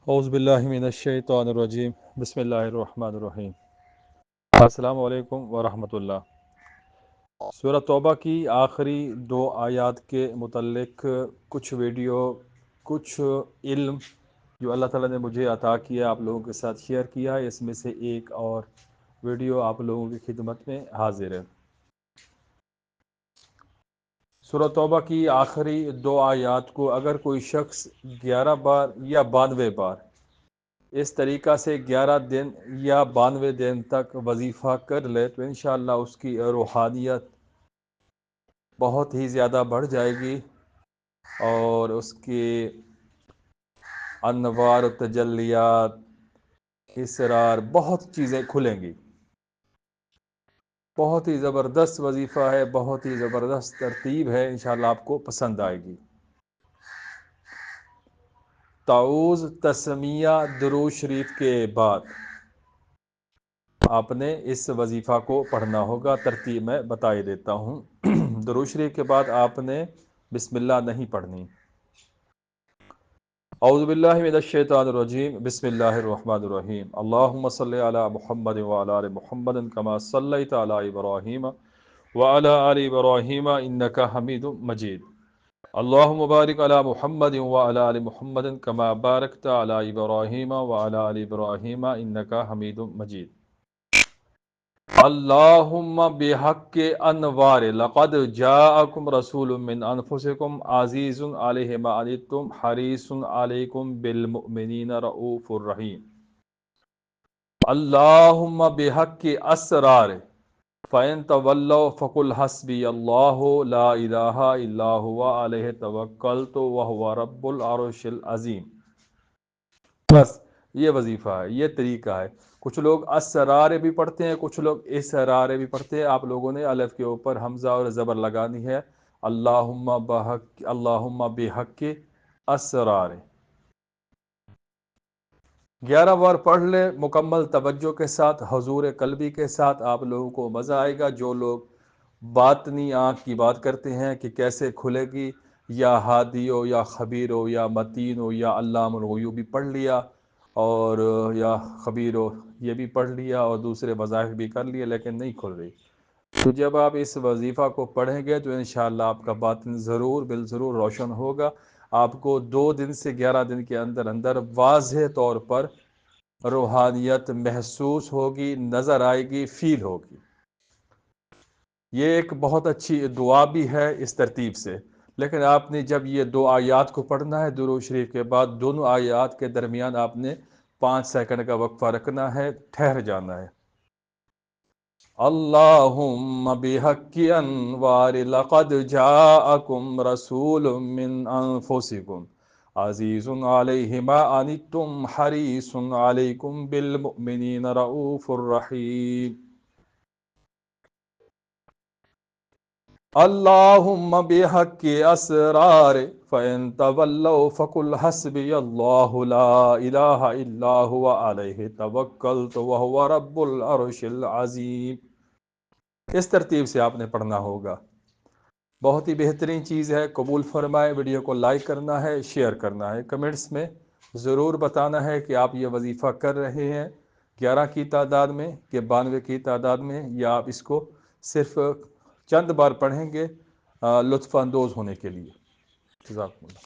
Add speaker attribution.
Speaker 1: اعوذ باللہ من الشیطان الرجیم بسم اللہ الرحمن الرحیم السلام علیکم ورحمۃ اللہ۔ سورہ توبہ کی آخری 2 آیات کے متعلق کچھ ویڈیو، کچھ علم جو اللہ تعالیٰ نے مجھے عطا کیا آپ لوگوں کے ساتھ شیئر کیا ہے۔ اس میں سے ایک اور ویڈیو آپ لوگوں کی خدمت میں حاضر ہے۔ سورہ توبہ کی آخری 2 آیات کو اگر کوئی شخص 11 بار یا 92 بار اس طریقہ سے 11 دن یا 92 دن تک وظیفہ کر لے تو انشاءاللہ اس کی روحانیت بہت ہی زیادہ بڑھ جائے گی اور اس کی انوار و تجلیات، اسرار، بہت چیزیں کھلیں گی۔ بہت ہی زبردست وظیفہ ہے، بہت ہی زبردست ترتیب ہے، انشاءاللہ آپ کو پسند آئے گی۔ تعوذ تسمیہ درود شریف کے بعد آپ نے اس وظیفہ کو پڑھنا ہوگا۔ ترتیب میں بتائی دیتا ہوں۔ درود شریف کے بعد آپ نے بسم اللہ نہیں پڑھنی۔ اعوذ باللہ من الشیطان الرجیم بسم اللہ الرحمن الرحیم اللہم صلی علی محمد وعلی آل محمد کما صلیت علی ابراہیم وعلی آل ابراہیم انکا حمید مجید اللہم بارک علی محمد وعلی آل محمد کما بارکت علی ابراہیم وعلی آل ابراہیم انکا حمید مجید اللہم بحق انوار لقد جاءکم رسول من انفسکم عزیز علیہ ما عنتم حریص علیکم بالمؤمنین رؤوف الرحیم اللہم بحق اسرار فَإِن تَوَلَّوْا فَقُلْ حَسْبِيَ اللَّهُ لَا إِلَٰهَ إِلَّا هُوَ عَلَيْهِ تَوَكَّلْتُ وَهُوَ رَبُّ الْعَرْشِ الْعَظِيمِ۔ بس یہ وظیفہ ہے، یہ طریقہ ہے۔ کچھ لوگ اسرار بھی پڑھتے ہیں، کچھ لوگ اسرار بھی پڑھتے ہیں۔ آپ لوگوں نے الف کے اوپر حمزہ اور زبر لگانی ہے۔ اللہم بحق اسرار 11 بار پڑھ لے مکمل توجہ کے ساتھ، حضور قلبی کے ساتھ، آپ لوگوں کو مزہ آئے گا۔ جو لوگ باطنی آنکھ کی بات کرتے ہیں کہ کیسے کھلے گی، یا ہادی ہو یا خبیر ہو یا متین ہو یا علام الغیوب بھی پڑھ لیا اور یا خبیر ہو یہ بھی پڑھ لیا اور دوسرے وظائف بھی کر لیے لیکن نہیں کھل رہی، تو جب آپ اس وظیفہ کو پڑھیں گے تو انشاءاللہ آپ کا باطن ضرور بالضرور روشن ہوگا۔ آپ کو 2 دن سے 11 دن کے اندر اندر واضح طور پر روحانیت محسوس ہوگی، نظر آئے گی، فیل ہوگی۔ یہ ایک بہت اچھی دعا بھی ہے اس ترتیب سے، لیکن آپ نے جب یہ 2 آیات کو پڑھنا ہے درود شریف کے بعد، دونوں آیات کے درمیان آپ نے 5 سیکنڈ کا وقفہ رکھنا ہے، ٹھہر جانا ہے۔ اللہم بحق انوار لقد جاءکم رسول من انفسکم عزیز علیہ ما عنتم حریص علیکم بالمؤمنین رؤوف الرحیم اللہم بحق اسرار فإن تولوا فقل حسبی اللہ لا الہ الا هو علیہ توکلت وہو رب العرش العظیم۔ اس ترتیب سے آپ نے پڑھنا ہوگا۔ بہت ہی بہترین چیز ہے، قبول فرمائے۔ ویڈیو کو لائک کرنا ہے، شیئر کرنا ہے، کمنٹس میں ضرور بتانا ہے کہ آپ یہ وظیفہ کر رہے ہیں 11 کی تعداد میں کہ 92 کی تعداد میں، یا آپ اس کو صرف چند بار پڑھیں گے لطف اندوز ہونے کے لیے۔ جزاکم اللہ۔